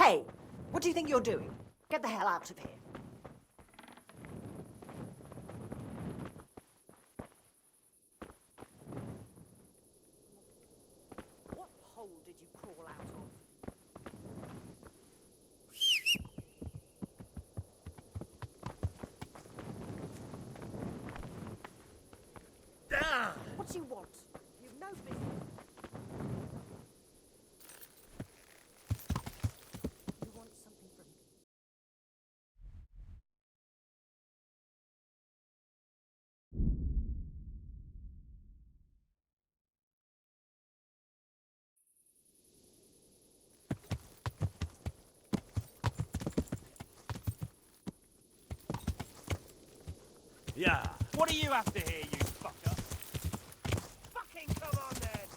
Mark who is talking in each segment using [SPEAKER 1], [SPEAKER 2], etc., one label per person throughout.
[SPEAKER 1] Hey, what do you think you're doing? Get the hell out of here. What hole did you crawl out of? What do you want? You've no business. You want something from me?
[SPEAKER 2] Yeah. What do you have to hear, you fucker? Fucking come on then!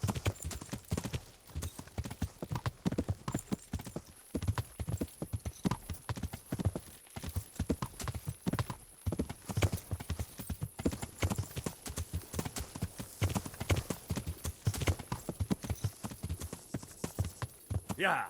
[SPEAKER 2] Yeah.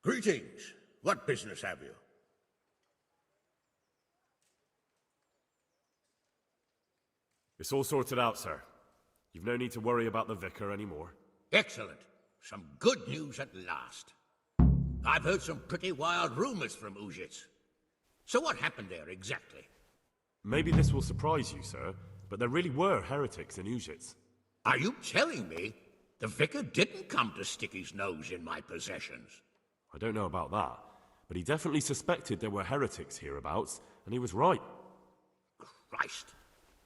[SPEAKER 3] Greetings. What business have you?
[SPEAKER 4] It's all sorted out, sir. You've no need to worry about the vicar anymore.
[SPEAKER 3] Excellent. Some good news at last. I've heard some pretty wild rumors from Uzhitz. So what happened there exactly?
[SPEAKER 4] Maybe this will surprise you, sir, but there really were heretics in Uzhitz.
[SPEAKER 3] Are you telling me the vicar didn't come to stick his nose in my possessions?
[SPEAKER 4] I don't know about that, but he definitely suspected there were heretics hereabouts, and he was right.
[SPEAKER 3] Christ,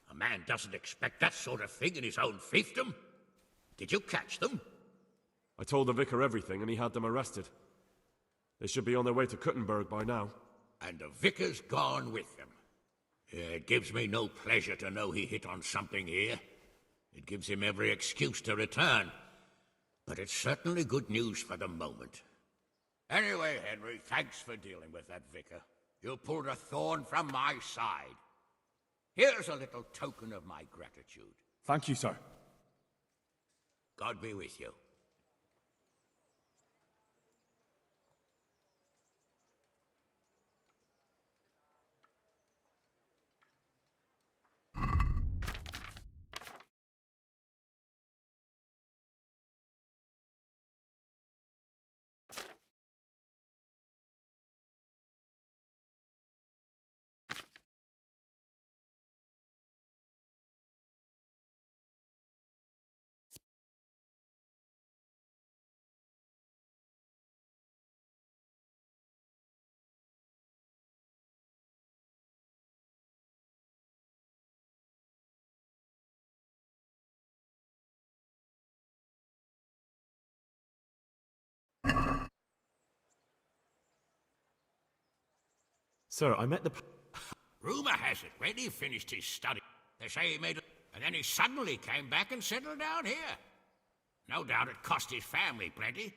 [SPEAKER 3] a man doesn't expect that sort of thing in his own fiefdom. Did you catch them?
[SPEAKER 4] I told the vicar everything, and he had them arrested. They should be on their way to Kuttenberg by now.
[SPEAKER 3] And the vicar's gone with them. It gives me no pleasure to know he hit on something here. It gives him every excuse to return. But it's certainly good news for the moment. Anyway, Henry, thanks for dealing with that vicar. You pulled a thorn from my side. Here's a little token of my gratitude.
[SPEAKER 5] Thank you, sir.
[SPEAKER 3] God be with you.
[SPEAKER 4] Sir, I met the...
[SPEAKER 3] Rumor has it, when he finished his study, they say he made it, and then he suddenly came back and settled down here. No doubt it cost his family plenty,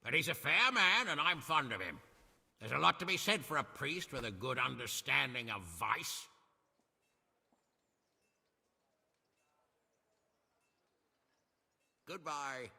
[SPEAKER 3] but he's a fair man, and I'm fond of him. There's a lot to be said for a priest with a good understanding of vice. Goodbye.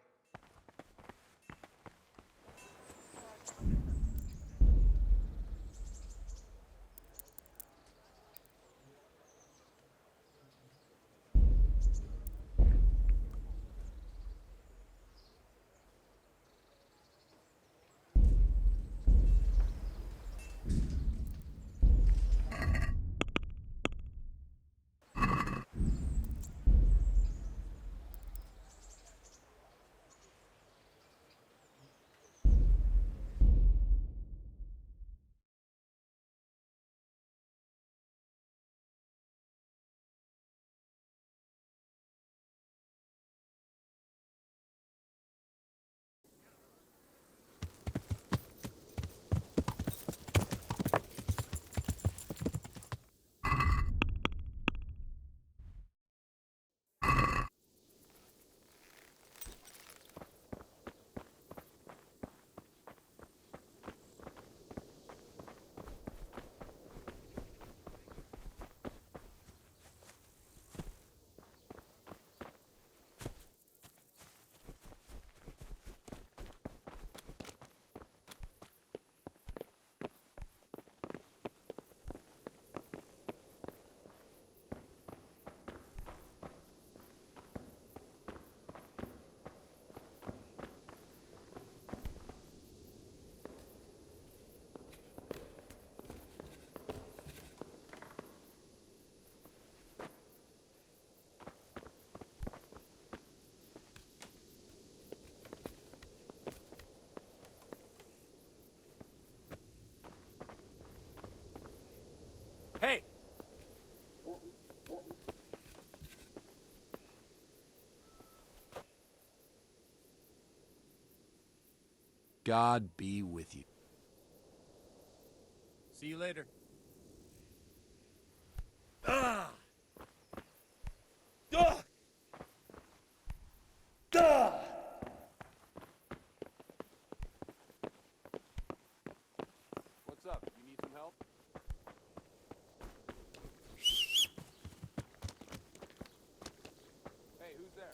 [SPEAKER 2] Hey!
[SPEAKER 5] God be with you.
[SPEAKER 2] See you later. Ah! Ah! Ah!
[SPEAKER 5] What's up? You need some help? Hey, who's there?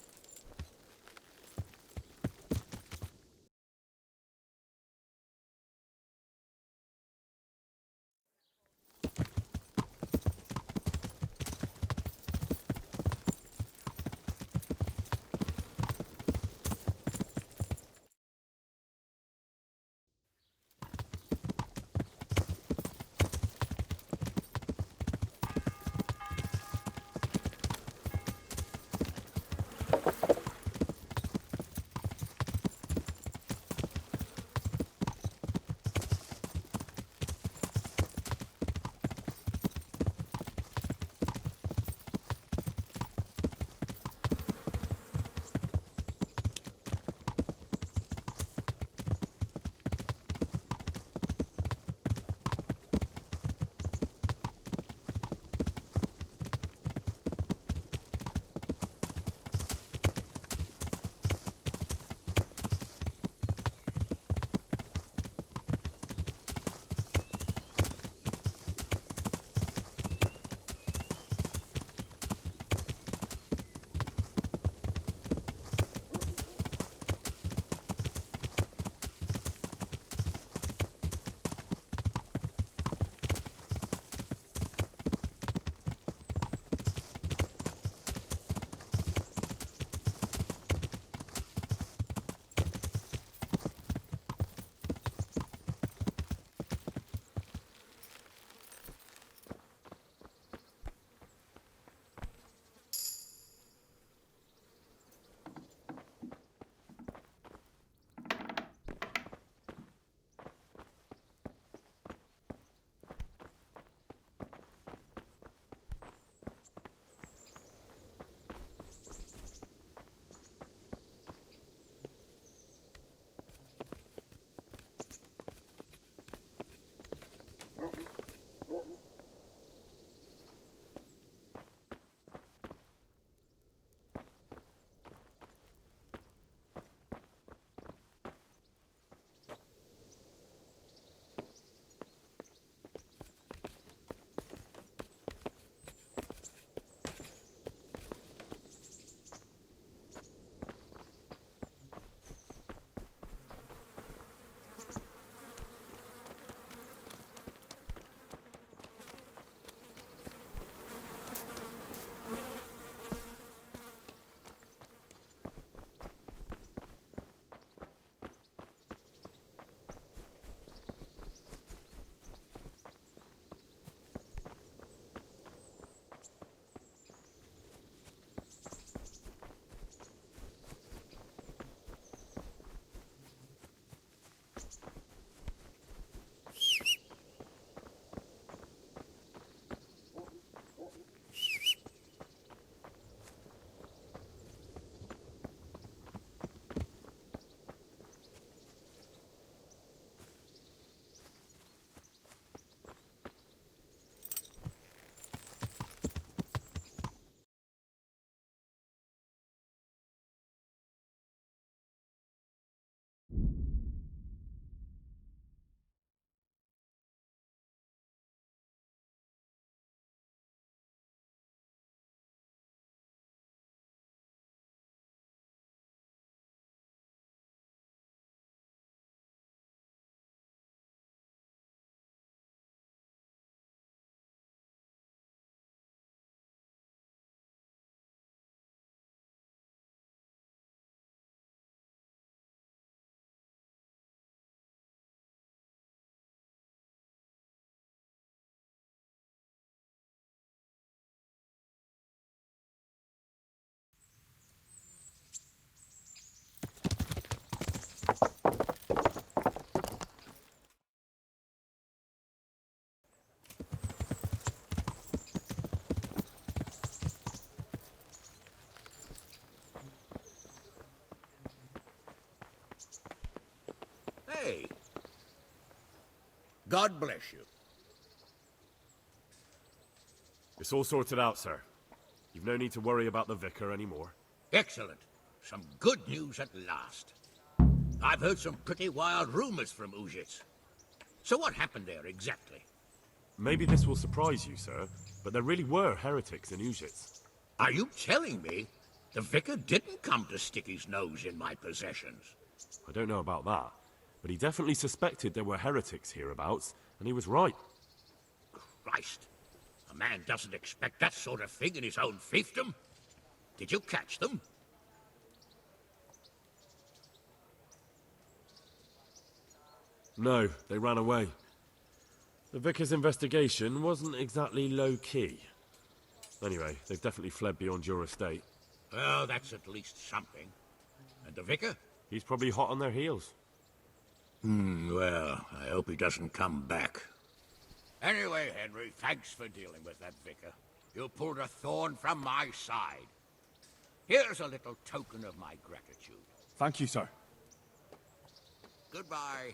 [SPEAKER 3] God bless you.
[SPEAKER 4] It's all sorted out, sir. You've no need to worry about the vicar anymore.
[SPEAKER 3] Excellent. Some good news at last. I've heard some pretty wild rumors from Uzhitz. So what happened there exactly?
[SPEAKER 4] Maybe this will surprise you, sir, but there really were heretics in Uzhitz.
[SPEAKER 3] Are you telling me the vicar didn't come to stick his nose in my possessions?
[SPEAKER 4] I don't know about that, but he definitely suspected there were heretics hereabouts, and he was right.
[SPEAKER 3] Christ. A man doesn't expect that sort of thing in his own fiefdom. Did you catch them?
[SPEAKER 4] No, they ran away. The vicar's investigation wasn't exactly low-key. Anyway, they've definitely fled beyond your estate.
[SPEAKER 3] Well, that's at least something. And the vicar?
[SPEAKER 4] He's probably hot on their heels.
[SPEAKER 3] Well, I hope he doesn't come back. Anyway, Henry, thanks for dealing with that vicar. You pulled a thorn from my side. Here's a little token of my gratitude.
[SPEAKER 5] Thank you, sir.
[SPEAKER 3] Goodbye.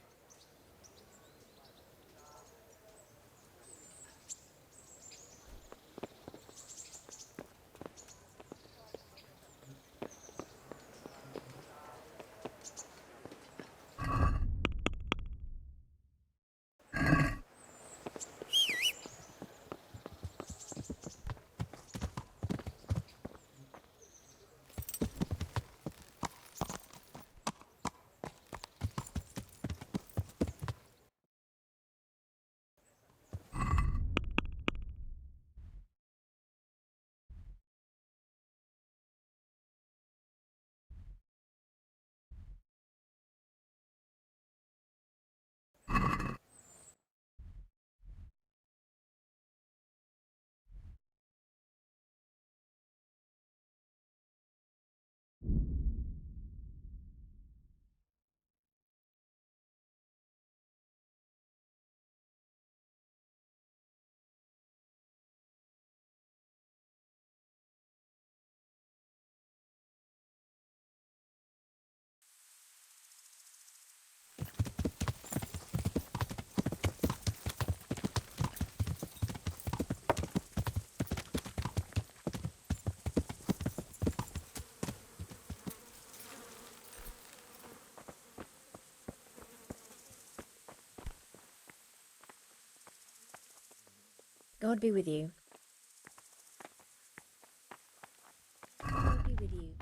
[SPEAKER 6] God be with you. God be with you.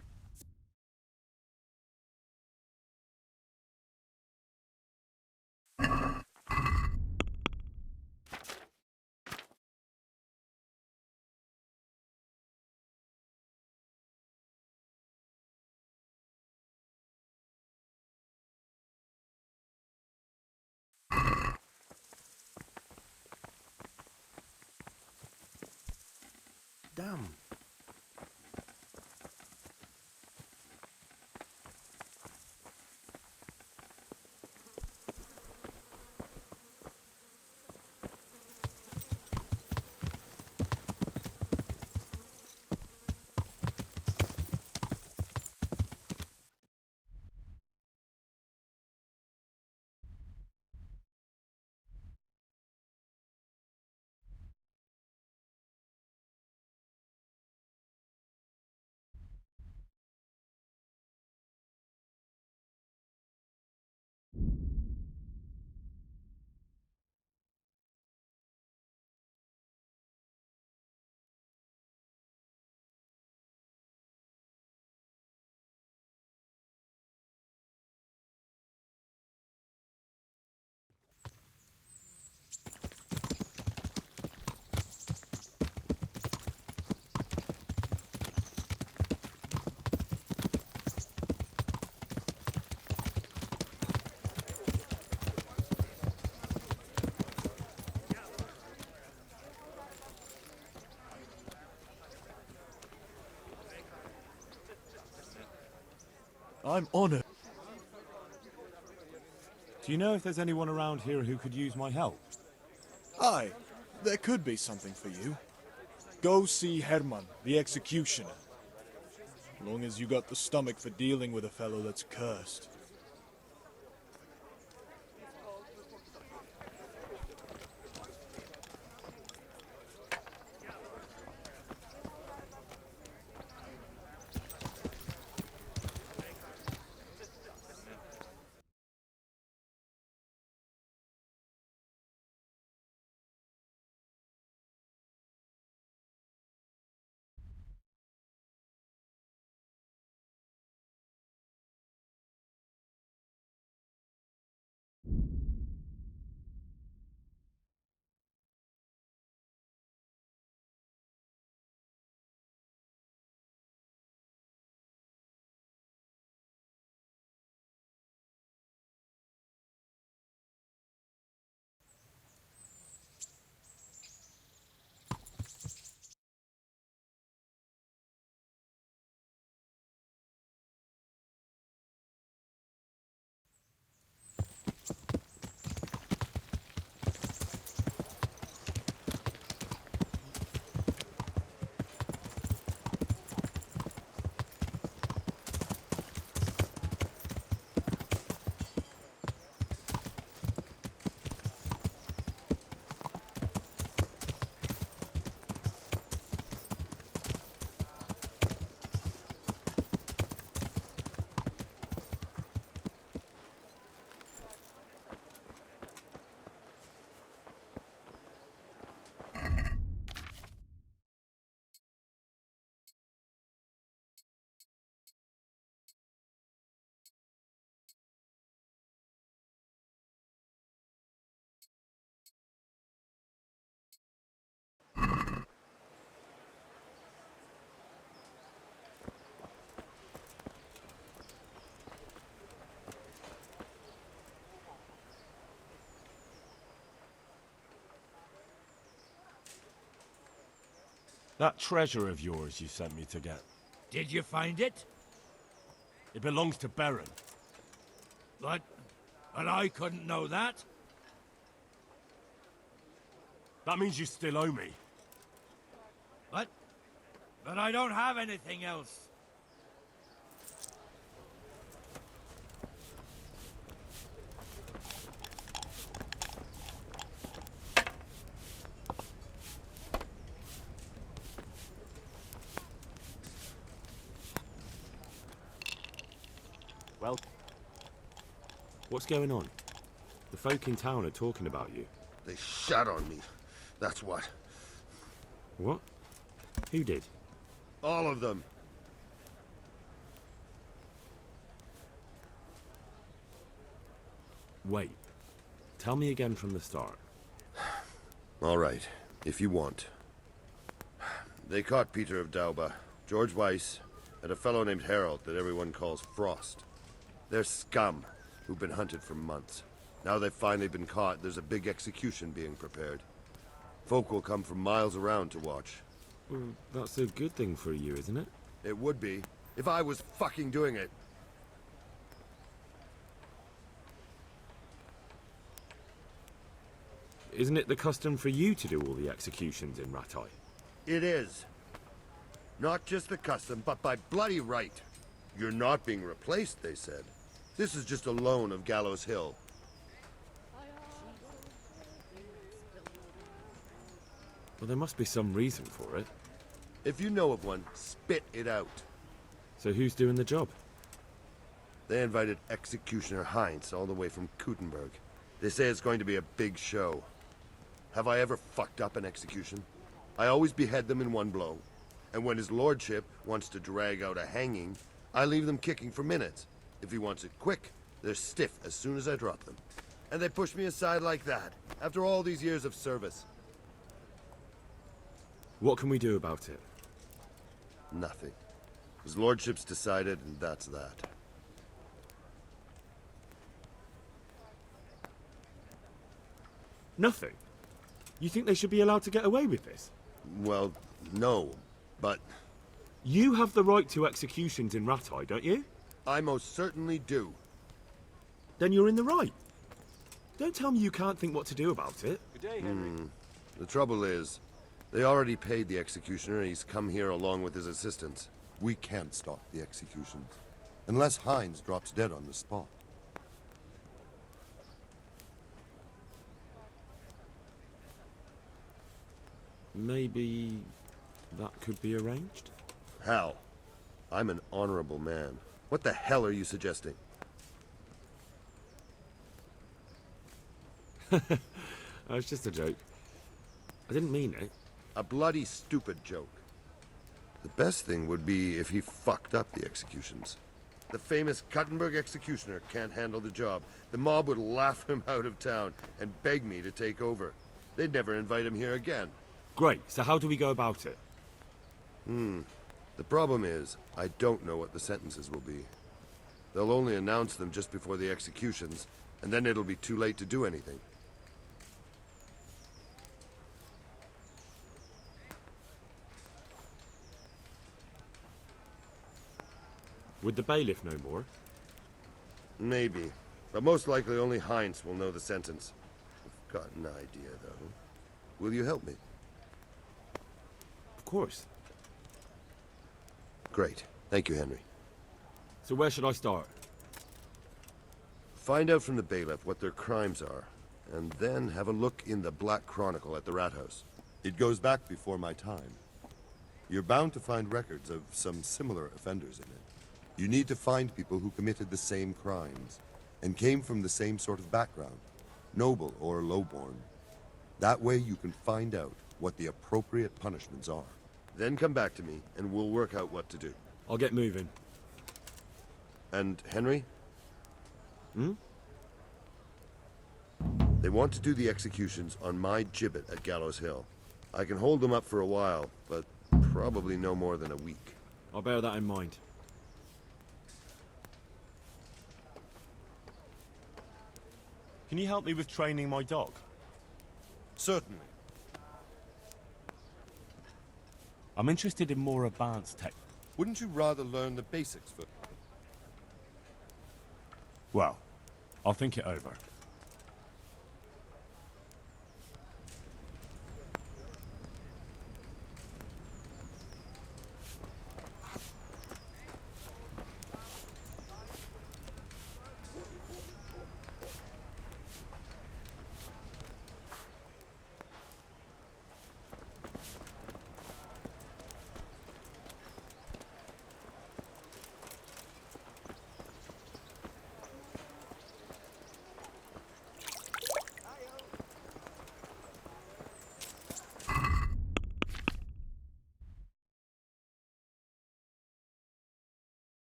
[SPEAKER 4] Damn.
[SPEAKER 7] I'm honored. Do you know if there's anyone around here who could use my help?
[SPEAKER 8] Aye, there could be something for you. Go see Herman, the executioner. Long as you got the stomach for dealing with a fellow that's cursed.
[SPEAKER 4] That treasure of yours you sent me to get.
[SPEAKER 3] Did you find it?
[SPEAKER 4] It belongs to Baron.
[SPEAKER 3] But I couldn't know that.
[SPEAKER 4] That means you still owe me.
[SPEAKER 3] But I don't have anything else.
[SPEAKER 4] Well, what's going on? The folk in town are talking about you.
[SPEAKER 9] They shot on me. That's what.
[SPEAKER 4] What? Who did?
[SPEAKER 9] All of them.
[SPEAKER 4] Wait. Tell me again from the start.
[SPEAKER 9] All right, if you want. They caught Peter of Dauba, George Weiss, and a fellow named Harold that everyone calls Frost. They're scum who've been hunted for months. Now they've finally been caught, there's a big execution being prepared. Folk will come from miles around to watch.
[SPEAKER 4] Well, that's a good thing for you, isn't it?
[SPEAKER 9] It would be, if I was fucking doing it.
[SPEAKER 4] Isn't it the custom for you to do all the executions in Rattay?
[SPEAKER 9] It is. Not just the custom, but by bloody right. You're not being replaced, they said. This is just a loan of Gallows Hill.
[SPEAKER 4] Well, there must be some reason for it.
[SPEAKER 9] If you know of one, spit it out.
[SPEAKER 4] So who's doing the job?
[SPEAKER 9] They invited Executioner Heinz all the way from Kuttenberg. They say it's going to be a big show. Have I ever fucked up an execution? I always behead them in one blow. And when his lordship wants to drag out a hanging, I leave them kicking for minutes. If he wants it quick, they're stiff as soon as I drop them. And they push me aside like that, after all these years of service.
[SPEAKER 4] What can we do about it?
[SPEAKER 9] Nothing. His lordship's decided, and that's that.
[SPEAKER 4] Nothing? You think they should be allowed to get away with this?
[SPEAKER 9] Well, no, but
[SPEAKER 4] You have the right to executions in Rattay, don't you?
[SPEAKER 9] I most certainly do.
[SPEAKER 4] Then you're in the right. Don't tell me you can't think what to do about it.
[SPEAKER 5] Good day, Henry.
[SPEAKER 9] The trouble is, they already paid the executioner and he's come here along with his assistants.
[SPEAKER 10] We can't stop the executions, unless Heinz drops dead on the spot.
[SPEAKER 4] Maybe that could be arranged?
[SPEAKER 9] Hal, I'm an honorable man. What the hell are you suggesting?
[SPEAKER 4] That was just a joke. I didn't mean it.
[SPEAKER 9] A bloody stupid joke. The best thing would be if he fucked up the executions. The famous Kuttenberg executioner can't handle the job. The mob would laugh him out of town and beg me to take over. They'd never invite him here again.
[SPEAKER 4] Great, so how do we go about it?
[SPEAKER 9] The problem is, I don't know what the sentences will be. They'll only announce them just before the executions, and then it'll be too late to do anything.
[SPEAKER 4] Would the bailiff know more?
[SPEAKER 9] Maybe, but most likely only Heinz will know the sentence. I've got an idea, though. Will you help me?
[SPEAKER 4] Of course.
[SPEAKER 9] Great. Thank you, Henry.
[SPEAKER 4] So where should I start?
[SPEAKER 9] Find out from the bailiff what their crimes are, and then have a look in the Black Chronicle at the Rat House.
[SPEAKER 10] It goes back before my time. You're bound to find records of some similar offenders in it. You need to find people who committed the same crimes, and came from the same sort of background, noble or lowborn. That way you can find out what the appropriate punishments are.
[SPEAKER 9] Then come back to me, and we'll work out what to do.
[SPEAKER 4] I'll get moving.
[SPEAKER 9] And Henry?
[SPEAKER 4] Hmm?
[SPEAKER 9] They want to do the executions on my gibbet at Gallows Hill. I can hold them up for a while, but probably no more than a week.
[SPEAKER 4] I'll bear that in mind.
[SPEAKER 7] Can you help me with training my dog?
[SPEAKER 8] Certainly.
[SPEAKER 7] I'm interested in more advanced tech.
[SPEAKER 10] Wouldn't you rather learn the basics first?
[SPEAKER 7] Well, I'll think it over.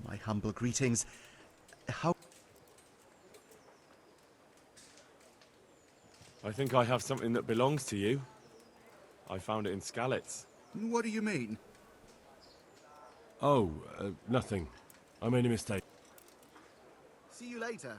[SPEAKER 11] My humble greetings. How...
[SPEAKER 4] I think I have something that belongs to you. I found it in Skalitz.
[SPEAKER 11] What do you mean?
[SPEAKER 4] Oh, nothing. I made a mistake.
[SPEAKER 11] See you later.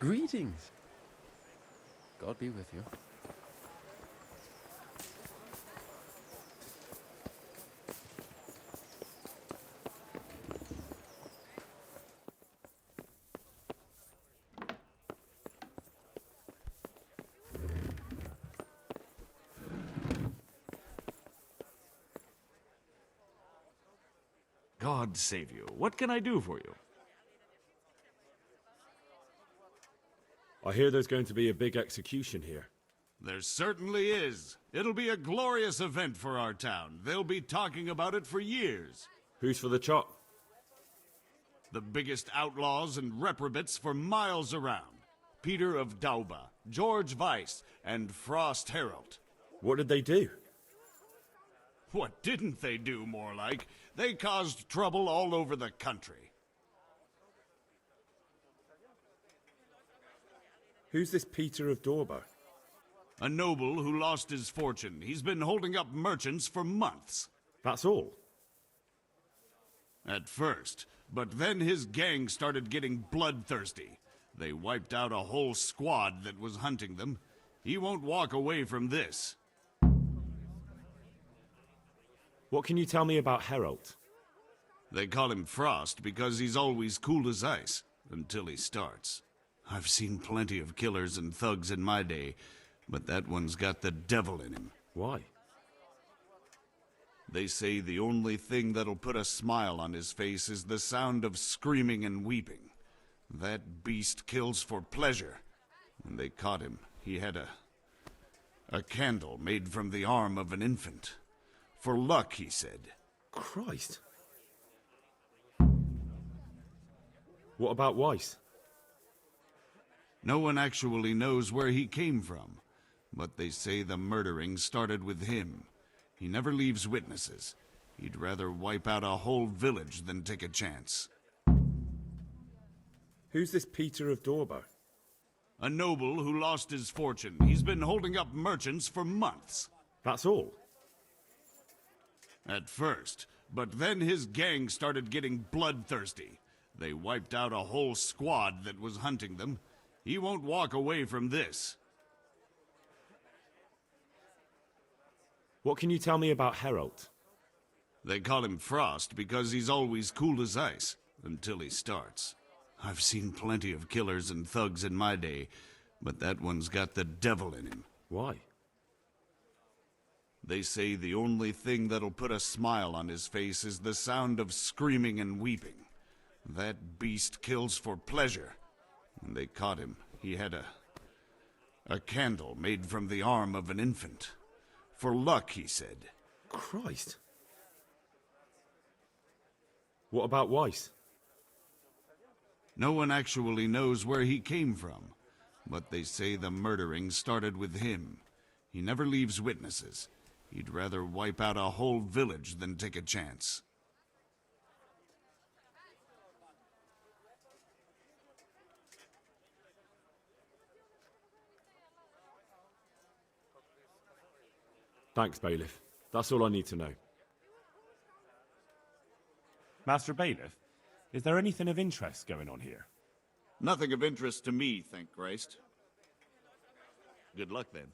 [SPEAKER 12] Greetings. God be with you.
[SPEAKER 13] God save you. What can I do for you?
[SPEAKER 4] I hear there's going to be a big execution here.
[SPEAKER 13] There certainly is. It'll be a glorious event for our town. They'll be talking about it for years.
[SPEAKER 4] Who's for the chop?
[SPEAKER 13] The biggest outlaws and reprobates for miles around. Peter of Dauba, George Weiss, and Frost Herald.
[SPEAKER 4] What did they do?
[SPEAKER 13] What didn't they do, more like? They caused trouble all over the country.
[SPEAKER 4] Who's this Peter of Dauba?
[SPEAKER 13] A noble who lost his fortune. He's been holding up merchants for months.
[SPEAKER 4] That's all?
[SPEAKER 13] At first, but then his gang started getting bloodthirsty. They wiped out a whole squad that was hunting them. He won't walk away from this.
[SPEAKER 4] What can you tell me about Herald?
[SPEAKER 13] They call him Frost because he's always cool as ice, until he starts. I've seen plenty of killers and thugs in my day, but that one's got the devil in him.
[SPEAKER 4] Why?
[SPEAKER 13] They say the only thing that'll put a smile on his face is the sound of screaming and weeping. That beast kills for pleasure. When they caught him, he had a candle made from the arm of an infant. For luck, he said.
[SPEAKER 4] Christ. What about Weiss?
[SPEAKER 13] No one actually knows where he came from, but they say the murdering started with him. He never leaves witnesses. He'd rather wipe out a whole village than take a chance.
[SPEAKER 4] Who's this Peter of Dorbo?
[SPEAKER 13] A noble who lost his fortune. He's been holding up merchants for months.
[SPEAKER 4] That's all?
[SPEAKER 13] At first, but then his gang started getting bloodthirsty. They wiped out a whole squad that was hunting them. He won't walk away from this.
[SPEAKER 4] What can you tell me about Herald?
[SPEAKER 13] They call him Frost because he's always cool as ice, until he starts. I've seen plenty of killers and thugs in my day, but that one's got the devil in him.
[SPEAKER 4] Why?
[SPEAKER 13] They say the only thing that'll put a smile on his face is the sound of screaming and weeping. That beast kills for pleasure. When they caught him, he had a candle made from the arm of an infant. For luck, he said.
[SPEAKER 4] Christ. What about Weiss?
[SPEAKER 13] No one actually knows where he came from, but they say the murdering started with him. He never leaves witnesses. He'd rather wipe out a whole village than take a chance.
[SPEAKER 4] Thanks, Bailiff. That's all I need to know.
[SPEAKER 7] Master Bailiff, is there anything of interest going on here?
[SPEAKER 13] Nothing of interest to me, thank Christ. Good luck, then.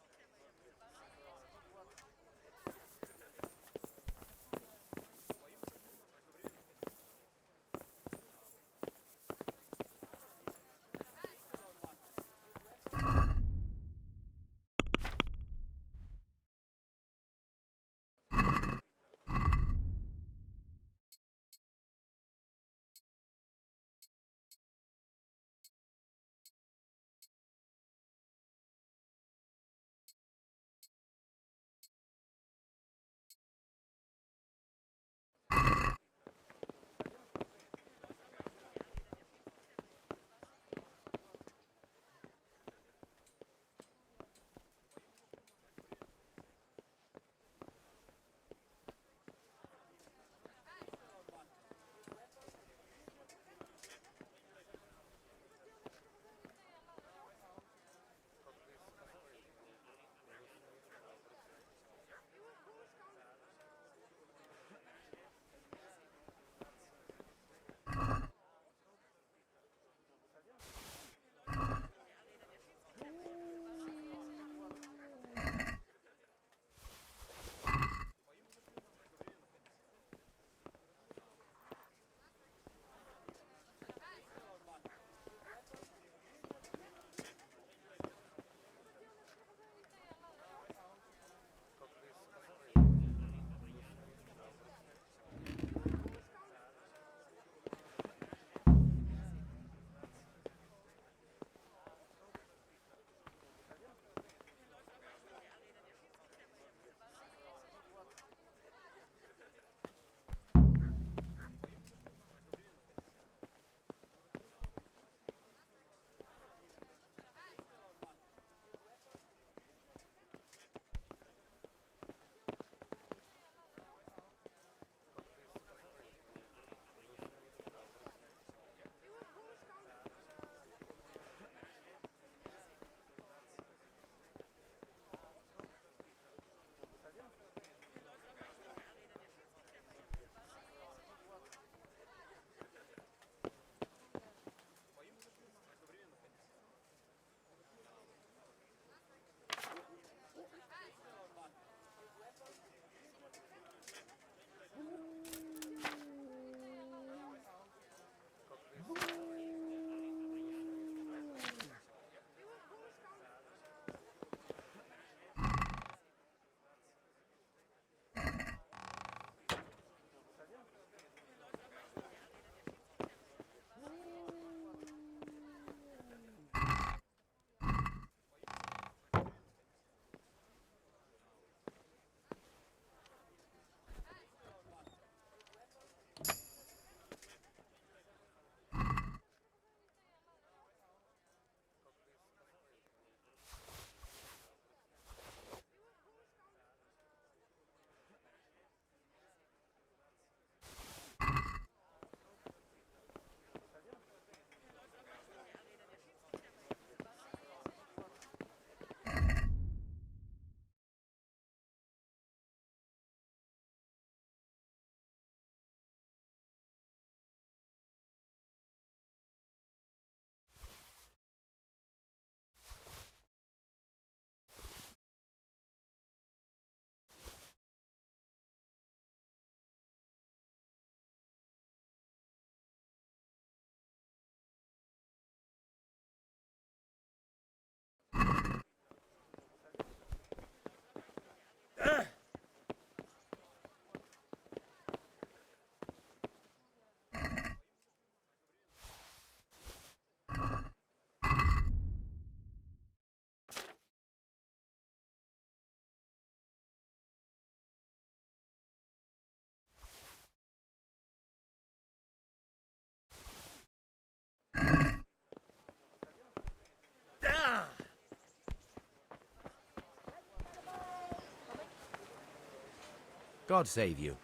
[SPEAKER 14] God save you.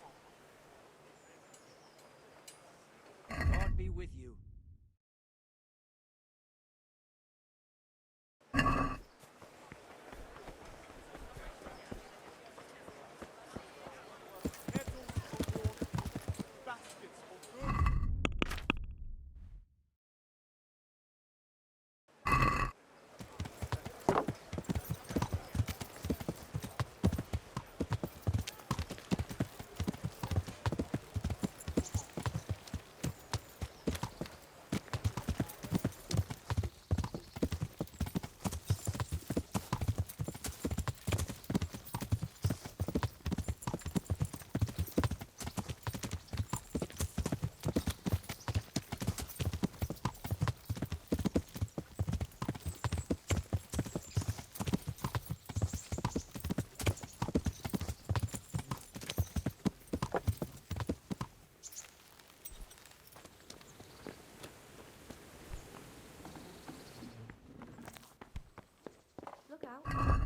[SPEAKER 2] God be with you.
[SPEAKER 6] Look out.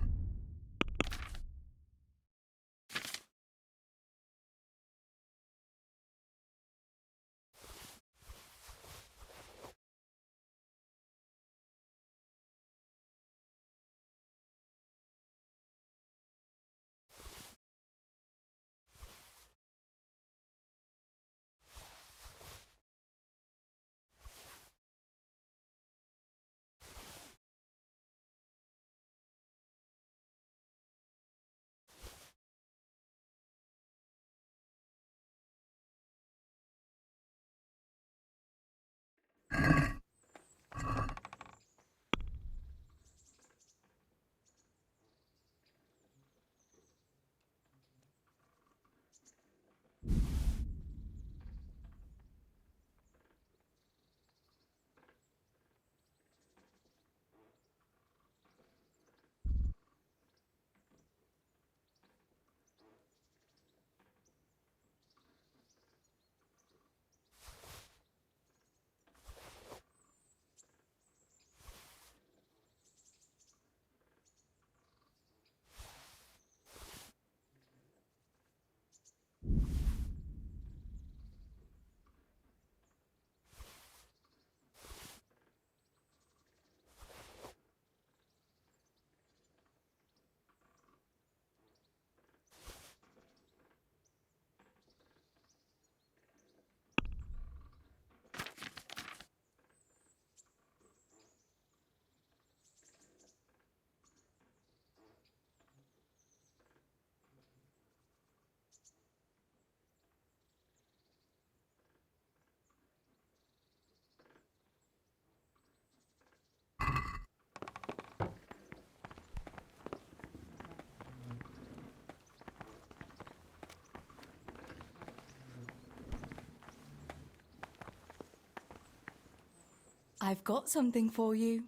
[SPEAKER 15] I've got something for you.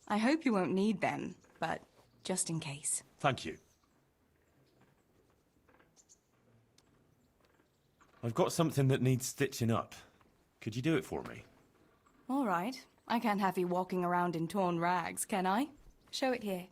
[SPEAKER 15] I hope you won't need them, but just in case.
[SPEAKER 7] Thank you. I've got something that needs stitching up. Could you do it for me?
[SPEAKER 15] All right. I can't have you walking around in torn rags, can I? Show it here.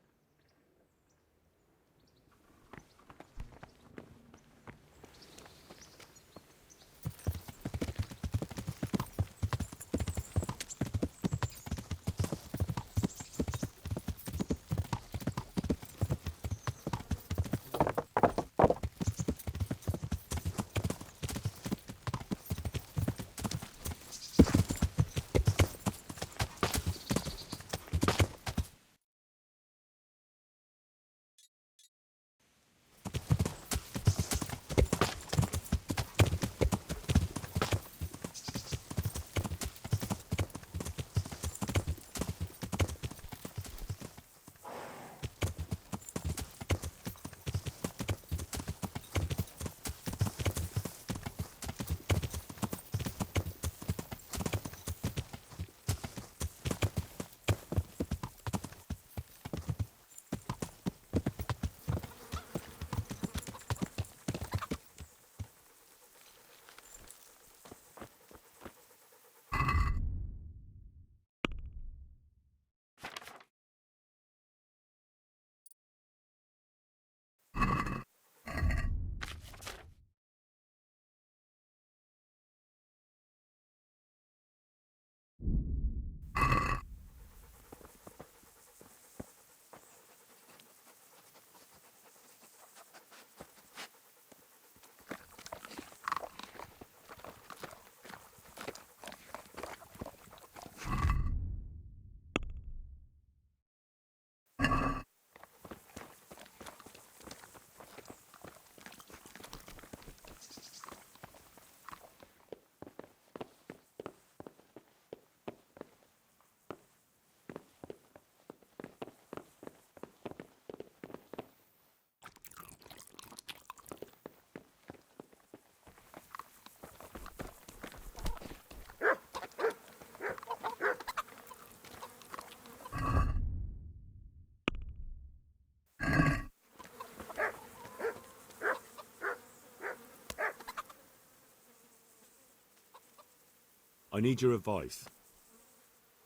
[SPEAKER 4] I need your advice.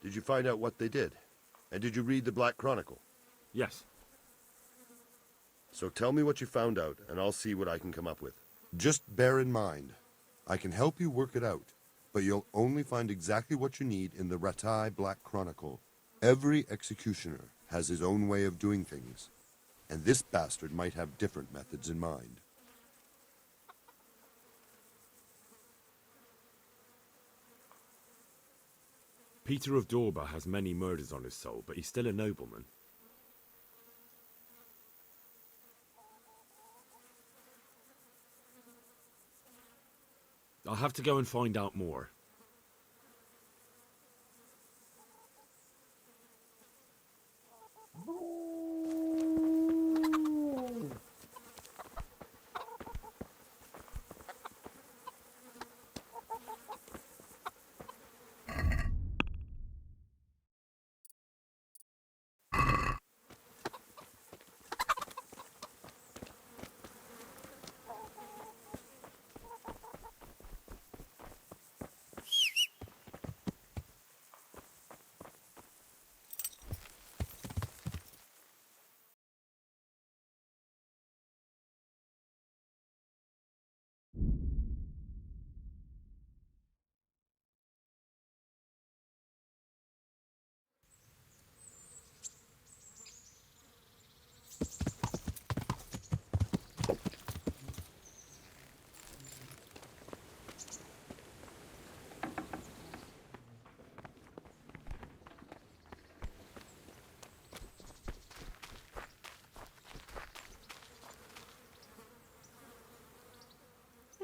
[SPEAKER 10] Did you find out what they did? And did you read the Black Chronicle?
[SPEAKER 4] Yes.
[SPEAKER 10] So tell me what you found out, and I'll see what I can come up with. Just bear in mind, I can help you work it out, but you'll only find exactly what you need in the Ratai Black Chronicle. Every executioner has his own way of doing things, and this bastard might have different methods in mind.
[SPEAKER 4] Peter of Dorba has many murders on his soul, but he's still a nobleman. I'll have to go and find out more.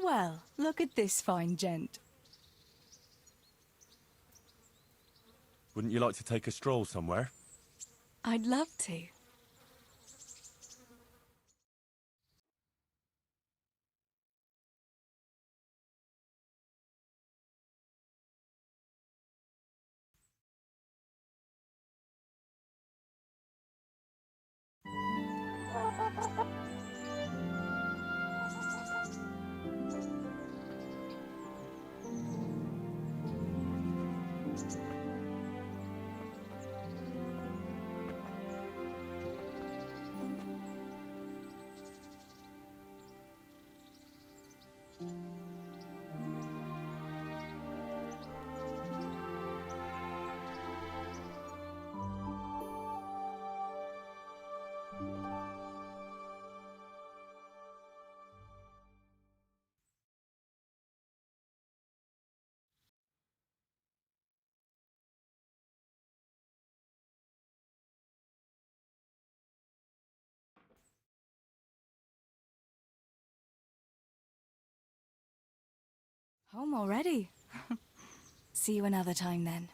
[SPEAKER 15] Well, look at this fine gent.
[SPEAKER 7] Wouldn't you like to take a stroll somewhere?
[SPEAKER 15] I'd love to. Home already. See you another time then.